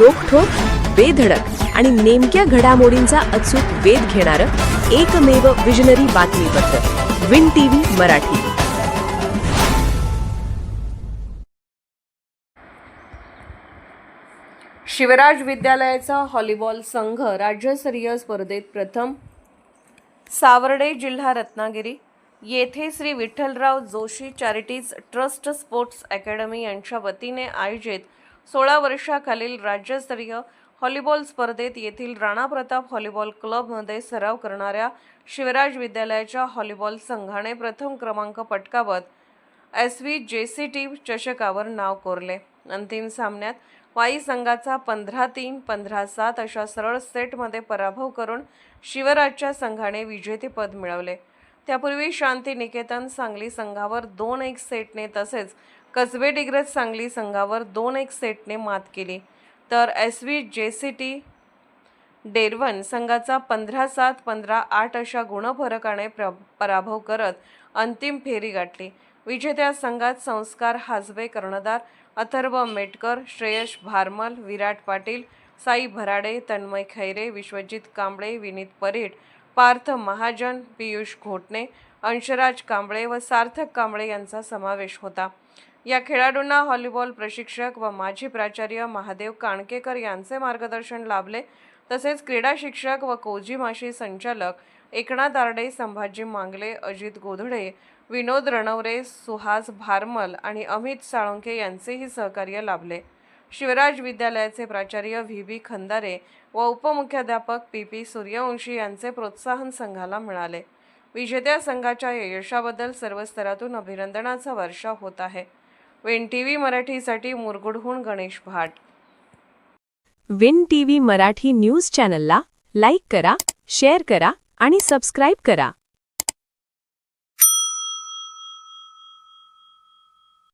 रोखठोक, बेधडक आणि नेमक्या घडामोडींचा अचूक वेध घेणारं एकमेव विजनरी बातमीपत्र विन टीव्ही मराठी. शिवराज विद्यालयाचा व्हॉलीबॉल संघ राज्यस्तरीय स्पर्धेत प्रथम. सावर्डे, जिल्हा रत्नागिरी येथे Shri Vitthalrao Joshi charities trust sports academy यांच्या वतीने आयोजित 16 वर्षाखालील राज्यस्तरीय व्हॉलीबॉल स्पर्धेत येथील राणा प्रताप व्हॉलीबॉल क्लबमध्ये सराव करणाऱ्या शिवराज विद्यालयाच्या व्हॉलीबॉल संघाने प्रथम क्रमांक पटकावत SVJCT चषकावर नाव कोरले. अंतिम सामन्यात वाई संघाचा 15-3, 15-7 अशा सरळ सेटमध्ये पराभव करून शिवराजच्या संघाने विजेतेपद मिळवले. त्यापूर्वी शांती निकेतन सांगली संघावर 2-1 सेटने तसेच कसबे डिग्रज सांगली संघावर 2-1 सेटने मात केली. तर SVJCT डेरवन संघाचा 15-7, 15-8 अशा गुणफरकाने पराभव करत अंतिम फेरी गाठली. विजेत्या संघात संस्कार हाजबे कर्णधार, अथर्व मेटकर, श्रेयश भारमल, विराट पाटील, साई भराडे, तन्मय खैरे, विश्वजित कांबळे, विनीत परीट, पार्थ महाजन, पियुष घोटणे, अंशराज कांबळे व सार्थक कांबळे यांचा समावेश होता. या खेळाडूंना व्हॉलीबॉल प्रशिक्षक व माजी प्राचार्य महादेव काणकेकर यांचे मार्गदर्शन लाभले. तसेच क्रीडा शिक्षक व कोजी संचालक एकनाथ आरडे, संभाजी मांगले, अजित गोधडे, विनोद रणवरे, सुहास भारमल आणि अमित साळुंखे यांचेही सहकार्य लाभले. शिवराज विद्यालयाचे प्राचार्य VB खंदारे व उपमुख्याध्यापक PP सूर्यवंशी यांचे प्रोत्साहन संघाला मिळाले. विजेत्या संघाच्या यशाबद्दल सर्व स्तरातून अभिनंदनाचा वर्षाव होत आहे. विन टीव्ही मराठीसाठी मुरगुडहून गणेश भाट. विन टीव्ही मराठी न्यूज चॅनलला लाईक करा, शेअर करा आणि सबस्क्राईब करा.